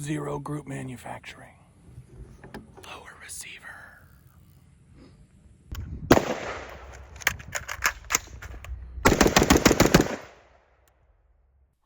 Zero Group Manufacturing. Lower receiver.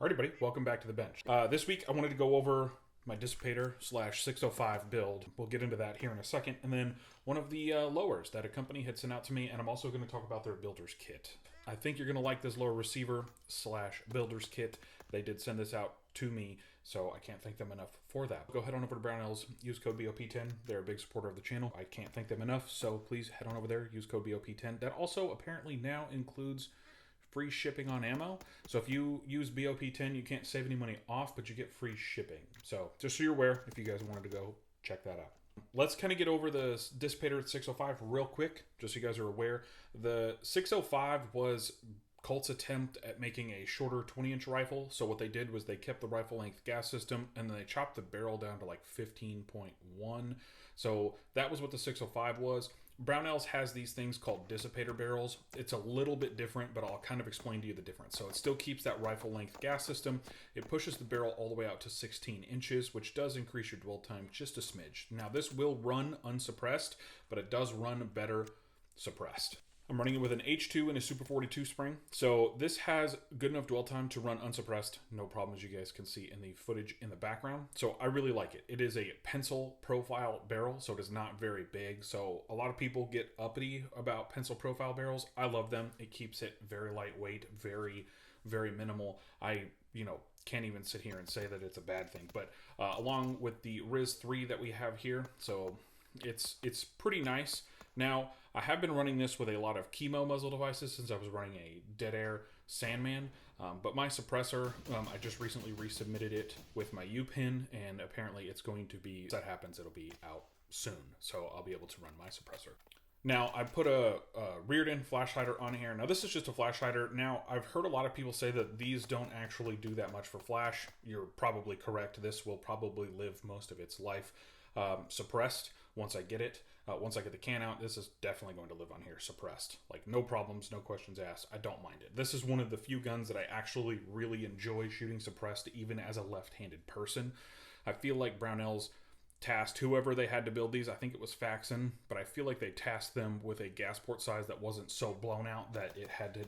Alrighty, buddy, welcome back to the bench. This week I wanted to go over my Dissipator / 605 build. We'll get into that here in a second. And then one of the lowers that a company had sent out to me, and I'm also going to talk about their builder's kit. I think you're going to like this lower receiver / builder's kit. They did send this out to me, so I can't thank them enough for that. Go head on over to Brownells, use code BOP10. They're a big supporter of the channel. I can't thank them enough, so please head on over there, use code BOP10. That also apparently now includes free shipping on ammo. So if you use BOP10, you can't save any money off, but you get free shipping. So just so you're aware, if you guys wanted to go check that out. Let's kind of get over the Dissipator 605 real quick, just so you guys are aware. The 605 was Colt's attempt at making a shorter 20-inch rifle. So what they did was they kept the rifle length gas system, and then they chopped the barrel down to like 15.1. So that was what the 605 was. Brownells has these things called Dissipator barrels. It's a little bit different, but I'll kind of explain to you the difference. So it still keeps that rifle length gas system. It pushes the barrel all the way out to 16 inches, which does increase your dwell time just a smidge. Now this will run unsuppressed, but it does run better suppressed. I'm running it with an H2 and a Super 42 spring. So this has good enough dwell time to run unsuppressed. No problem, as you guys can see in the footage in the background. So I really like it. It is a pencil profile barrel, so it is not very big. So a lot of people get uppity about pencil profile barrels. I love them. It keeps it very lightweight, very, very minimal. I can't even sit here and say that it's a bad thing. But along with the Riz 3 that we have here, so it's pretty nice. Now, I have been running this with a lot of chemo muzzle devices since I was running a Dead Air Sandman, but my suppressor, I just recently resubmitted it with my U-pin, and apparently it's going to be, if that happens, it'll be out soon, so I'll be able to run my suppressor. Now, I put a reared-end flash hider on here. Now, this is just a flash hider. Now, I've heard a lot of people say that these don't actually do that much for flash. You're probably correct. This will probably live most of its life suppressed once I get it. Once I get the can out, this is definitely going to live on here suppressed. Like, no problems, no questions asked. I don't mind it. This is one of the few guns that I actually really enjoy shooting suppressed, even as a left-handed person. I feel like Brownells tasked whoever they had to build these. I think it was Faxon, but I feel like they tasked them with a gas port size that wasn't so blown out that it had to,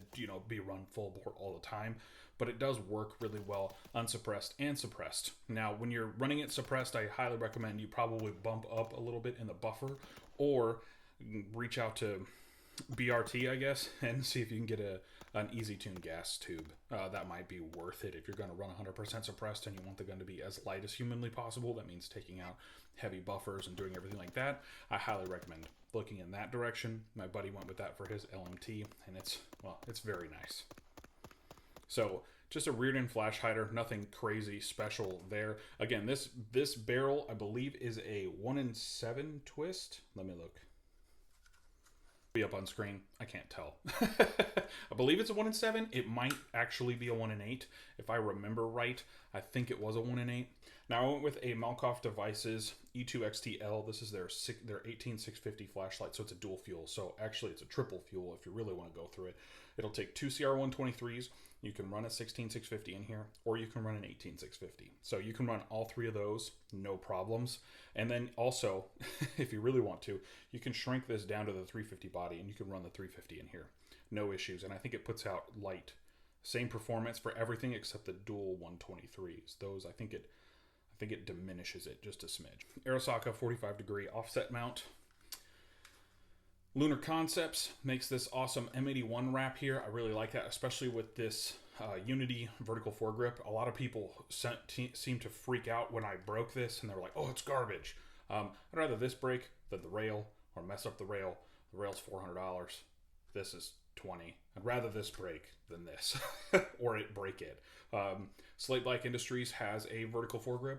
be run full bore all the time. But it does work really well unsuppressed and suppressed. Now, when you're running it suppressed, I highly recommend you probably bump up a little bit in the buffer, or reach out to BRT, I guess, and see if you can get an easy tune gas tube. That might be worth it if you're going to run 100% suppressed and you want the gun to be as light as humanly possible. That means taking out heavy buffers and doing everything like that. I highly recommend looking in that direction. My buddy went with that for his LMT, and it's very nice. So just a reared-end flash hider, nothing crazy special there. Again, this barrel, I believe, is a 1-in-7 twist. Let me look. Be up on screen. I can't tell. I believe it's a 1-in-7. It might actually be a 1-in-8. If I remember right, I think it was a 1-in-8. Now, I went with a Malkoff Devices E2XTL. This is their 18650 flashlight, so it's a dual fuel. So actually, it's a triple fuel if you really want to go through it. It'll take two CR123s. You can run a 16650 in here, or you can run an 18650. So you can run all three of those, no problems. And then also, if you really want to, you can shrink this down to the 350 body, and you can run the 350 in here. No issues. And I think it puts out light. Same performance for everything except the dual 123s. Those, I think it diminishes it just a smidge. Arasaka 45-degree offset mount. Lunar Concepts makes this awesome M81 wrap here. I really like that, especially with this Unity vertical foregrip. A lot of people seem to freak out when I broke this, and they're like, oh, it's garbage. I'd rather this break than the rail, or mess up the rail. The rail's $400. This is $20. I'd rather this break than this, or it break it. Slate Bike Industries has a vertical foregrip.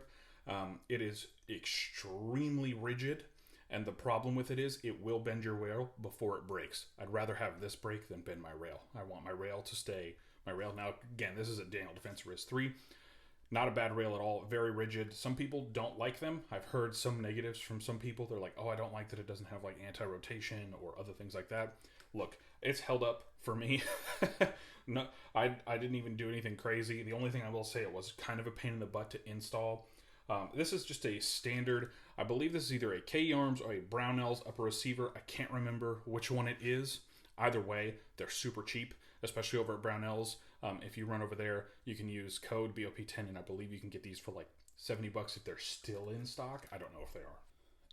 It is extremely rigid. And the problem with it is it will bend your rail before it breaks. I'd rather have this break than bend my rail. I want my rail to stay my rail. Now, again, this is a Daniel Defense Riz 3. Not a bad rail at all. Very rigid. Some people don't like them. I've heard some negatives from some people. They're like, oh, I don't like that it doesn't have like anti-rotation or other things like that. Look, it's held up for me. No, I didn't even do anything crazy. The only thing I will say, it was kind of a pain in the butt to install. This is just a standard, I believe this is either a K-Arms or a Brownells upper receiver. I can't remember which one it is. Either way, they're super cheap, especially over at Brownells. If you run over there, you can use code BOP10, and I believe you can get these for like $70 if they're still in stock. I don't know if they are.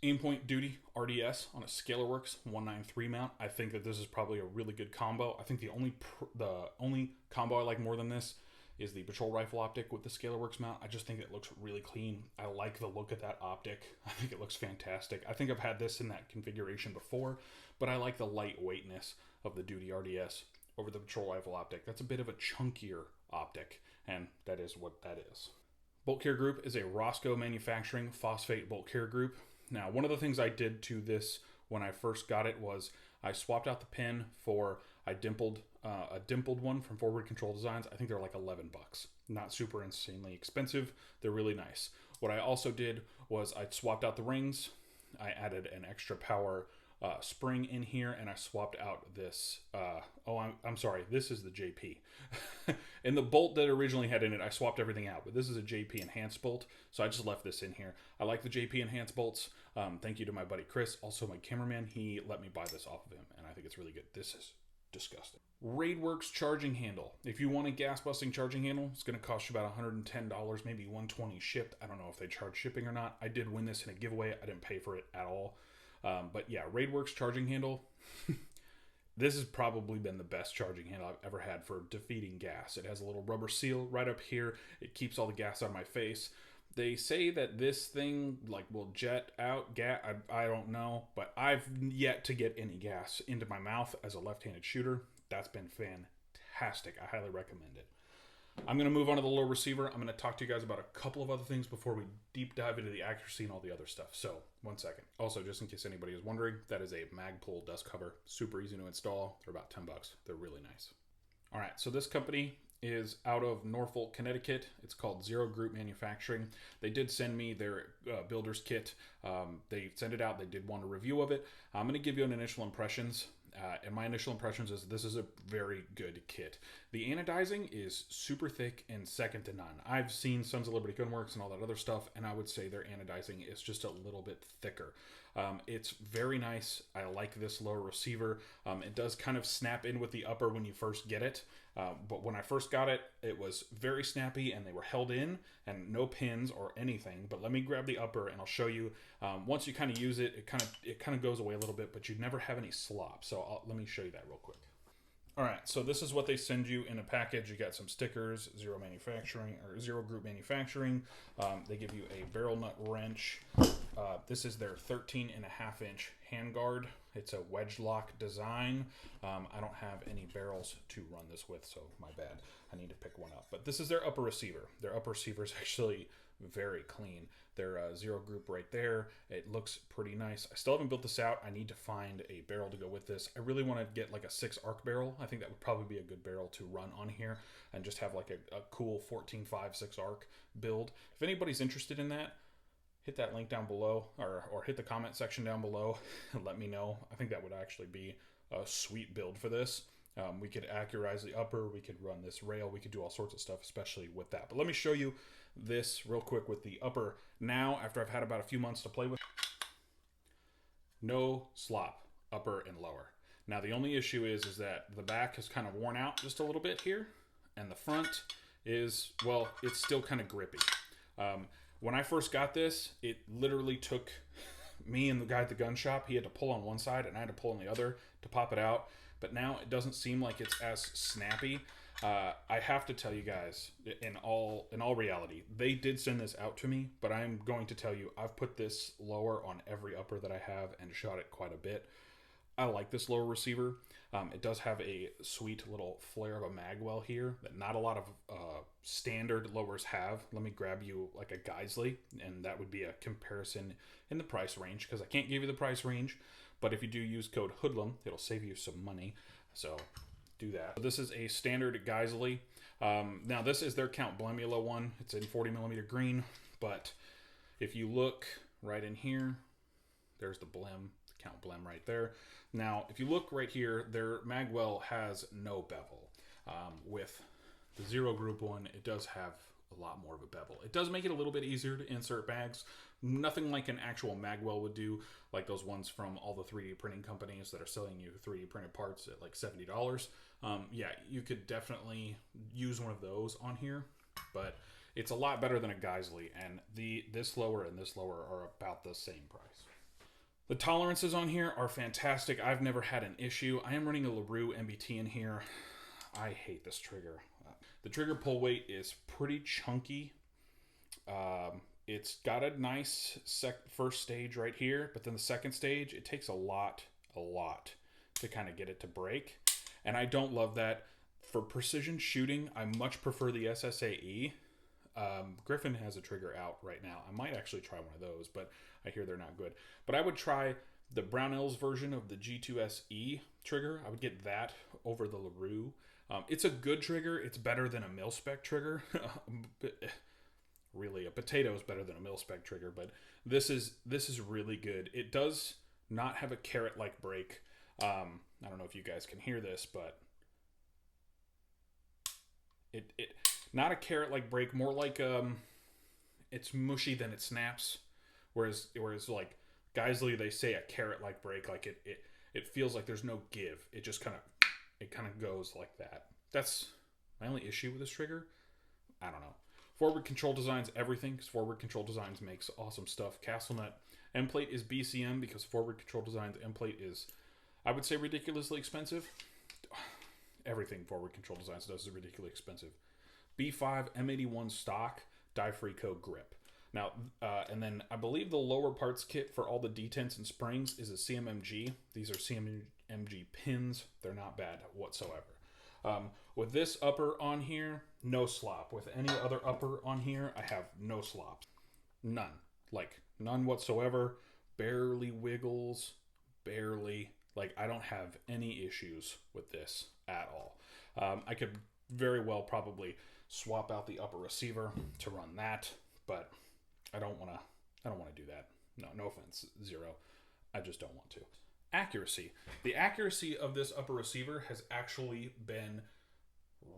Aimpoint Duty RDS on a Scalarworks 193 mount. I think that this is probably a really good combo. I think the only combo I like more than this is the patrol rifle optic with the Scalarworks mount. I just think it looks really clean. I like the look of that optic. I think it looks fantastic. I think I've had this in that configuration before, but I like the lightweightness of the Duty RDS over the patrol rifle optic. That's a bit of a chunkier optic, and that is what that is. Bolt carrier group is a Roscoe Manufacturing phosphate bolt carrier group. Now, one of the things I did to this when I first got it was I swapped out the pin for a dimpled one from Forward Control Designs. I think they're like $11. Not super insanely expensive. They're really nice. What I also did was I swapped out the rings. I added an extra power spring in here, and I swapped out this. I'm sorry. This is the JP. And the bolt that originally had in it, I swapped everything out. But this is a JP enhanced bolt, so I just left this in here. I like the JP enhanced bolts. Thank you to my buddy Chris, also my cameraman. He let me buy this off of him, and I think it's really good. This is disgusting. Raidworks charging handle. If you want a gas busting charging handle, it's going to cost you about $110, maybe $120 shipped. I don't know if they charge shipping or not. I did win this in a giveaway. I didn't pay for it at all. But yeah, Raidworks charging handle. This has probably been the best charging handle I've ever had for defeating gas. It has a little rubber seal right up here. It keeps all the gas out of my face. They say that this thing like will jet out gas. I don't know, but I've yet to get any gas into my mouth as a left-handed shooter. That's been fantastic. I highly recommend it. I'm going to move on to the low receiver. I'm going to talk to you guys about a couple of other things before we deep dive into the accuracy and all the other stuff. So, one second. Also, just in case anybody is wondering, that is a Magpul dust cover. Super easy to install. They're about $10. They're really nice. All right, so this company is out of Norfolk, Connecticut. It's called Zero Group Manufacturing. They did send me their builder's kit. They sent it out. They did want a review of it. I'm going to give you an initial impressions. And my initial impressions is this is a very good kit. The anodizing is super thick and second to none. I've seen Sons of Liberty Gunworks and all that other stuff, and I would say their anodizing is just a little bit thicker. It's very nice. I like this lower receiver. It does kind of snap in with the upper when you first get it. But when I first got it, it was very snappy and they were held in and no pins or anything. But let me grab the upper and I'll show you. Once you kind of use it, it kind of goes away a little bit, but you never have any slop. So let me show you that real quick. All right, so this is what they send you in a package. You got some stickers, Zero Group Manufacturing. They give you a barrel nut wrench. This is their 13.5-inch handguard. It's a wedge lock design. I don't have any barrels to run this with, so my bad. I need to pick one up. But this is their upper receiver. Their upper receiver is actually very clean. Their Zero Group right there. It looks pretty nice. I still haven't built this out. I need to find a barrel to go with this. I really want to get like a 6 arc barrel. I think that would probably be a good barrel to run on here and just have like a cool 14.5 6 arc build. If anybody's interested in that, hit that link down below or hit the comment section down below and let me know. I think that would actually be a sweet build for this. We could accurize the upper, we could run this rail, we could do all sorts of stuff, especially with that. But let me show you this real quick with the upper now, after I've had about a few months to play with. No slop, upper and lower. Now the only issue is that the back has kind of worn out just a little bit here, and the front is, well, it's still kind of grippy. When I first got this, it literally took me and the guy at the gun shop. He had to pull on one side and I had to pull on the other to pop it out. But now it doesn't seem like it's as snappy. I have to tell you guys, in all reality, they did send this out to me, but I'm going to tell you, I've put this lower on every upper that I have and shot it quite a bit. I like this lower receiver. It does have a sweet little flare of a magwell here that not a lot of standard lowers have. Let me grab you like a Geisley, and that would be a comparison in the price range, because I can't give you the price range, but if you do use code Hoodlum, it'll save you some money. So do that. This is a standard Geisley. Now this is their Count Blemula one. It's in 40mm green, but if you look right in here, there's the Count Blem right there. Now, if you look right here, their magwell has no bevel. With the Zero Group one, it does have a lot more of a bevel. It does make it a little bit easier to insert mags. Nothing like an actual magwell would do, like those ones from all the 3D printing companies that are selling you 3D printed parts at like $70. Yeah, you could definitely use one of those on here, but it's a lot better than a Geisley, and this lower and this lower are about the same price. The tolerances on here are fantastic. I've never had an issue. I am running a LaRue MBT in here. I hate this trigger. The trigger pull weight is pretty chunky. It's got a nice first stage right here, but then the second stage, it takes a lot to kind of get it to break. And I don't love that. For precision shooting, I much prefer the SSAE. Griffin has a trigger out right now. I might actually try one of those, but I hear they're not good. But I would try the Brownells version of the G2SE trigger. I would get that over the LaRue. It's a good trigger. It's better than a mil-spec trigger. Really, a potato is better than a mil-spec trigger, but this is really good. It does not have a carrot-like break. I don't know if you guys can hear this, but it not a carrot-like break, more like it's mushy than it snaps. Whereas like Geisley, they say a carrot-like break, like it feels like there's no give. It just kind of goes like that. That's my only issue with this trigger. I don't know. Forward Control Design's everything, because Forward Control Designs makes awesome stuff. Castlenet end plate is BCM, because Forward Control Designs end plate is, I would say, ridiculously expensive. Everything Forward Control Designs does is ridiculously expensive. B5 M81 stock die-free-co grip. Now, and then I believe the lower parts kit for all the detents and springs is a CMMG. These are CMMG pins. They're not bad whatsoever. With this upper on here, no slop. With any other upper on here, I have no slop. None. Like, none whatsoever. Barely wiggles. Barely. Like, I don't have any issues with this at all. I could very well probably swap out the upper receiver to run that, but I don't want to do that. No offense, Zero. I just don't want to. Accuracy. The accuracy of this upper receiver has actually been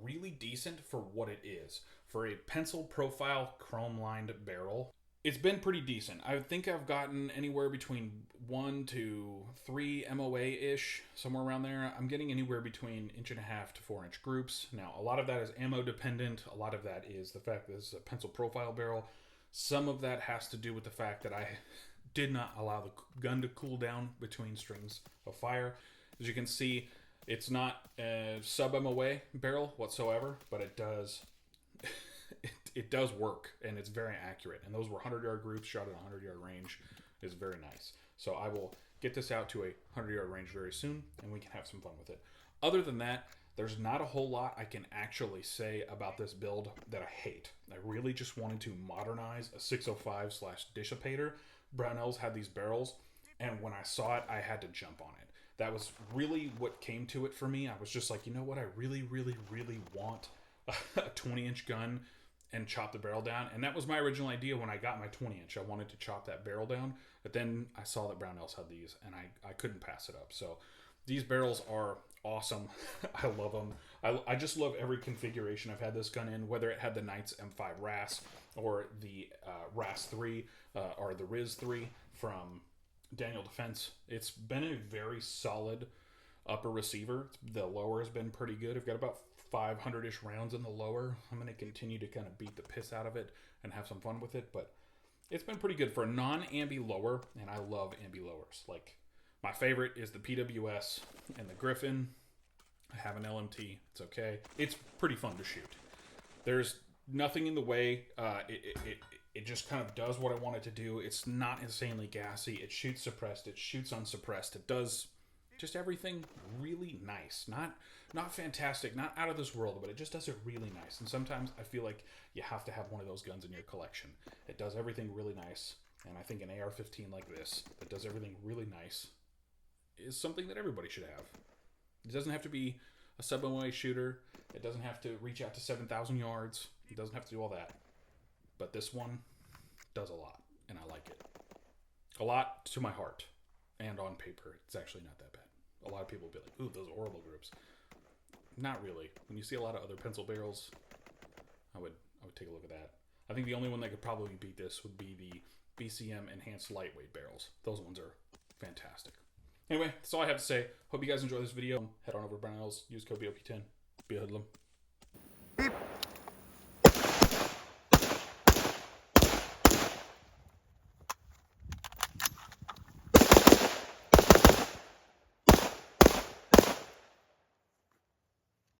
really decent for what it is. For a pencil profile chrome lined barrel, it's been pretty decent. I think I've gotten anywhere between 1 to 3 MOA-ish, somewhere around there. I'm getting anywhere between 1.5 to 4 inch groups. Now, a lot of that is ammo dependent. A lot of that is the fact that this is a pencil profile barrel. Some of that has to do with the fact that I did not allow the gun to cool down between strings of fire. As you can see, it's not a sub-MOA barrel whatsoever, but it does it does work, and it's very accurate. And those were 100-yard groups shot at a 100-yard range. Is very nice. So I will get this out to a 100-yard range very soon, and we can have some fun with it. Other than that, there's not a whole lot I can actually say about this build that I hate. I really just wanted to modernize a 605/Dissipator. Brownells had these barrels, and when I saw it, I had to jump on it. That was really what came to it for me. I was just like, you know what? I really, really, really want a 20-inch gun and chop the barrel down. And that was my original idea when I got my 20-inch. I wanted to chop that barrel down, but then I saw that Brownells had these, and I couldn't pass it up. So these barrels are awesome. I love them. I just love every configuration I've had this gun in, whether it had the Knights M5 RAS or the RAS 3 or the Riz 3 from Daniel Defense. It's been a very solid upper receiver. The lower has been pretty good. I've got about 500-ish rounds in the lower. I'm going to continue to kind of beat the piss out of it and have some fun with it, but it's been pretty good for a non-ambi lower, and I love ambi lowers. Like, my favorite is the PWS and the Griffin. I have an LMT. It's okay. It's pretty fun to shoot. There's nothing in the way. It just kind of does what I want it to do. It's not insanely gassy. It shoots suppressed. It shoots unsuppressed. It does just everything really nice. Not fantastic, not out of this world, but it just does it really nice. And sometimes I feel like you have to have one of those guns in your collection. It does everything really nice. And I think an AR-15 like this, that does everything really nice, is something that everybody should have. It doesn't have to be a sub-MOA shooter. It doesn't have to reach out to 7,000 yards. It doesn't have to do all that. But this one does a lot, and I like it. A lot to my heart. And on paper, it's actually not that bad. A lot of people will be like, ooh, those are horrible groups. Not really. When you see a lot of other pencil barrels, I would take a look at that. I think the only one that could probably beat this would be the BCM Enhanced Lightweight barrels. Those ones are fantastic. Anyway, that's all I have to say. Hope you guys enjoy this video. Head on over to Brown Hills, use code BOP10. Be a hoodlum.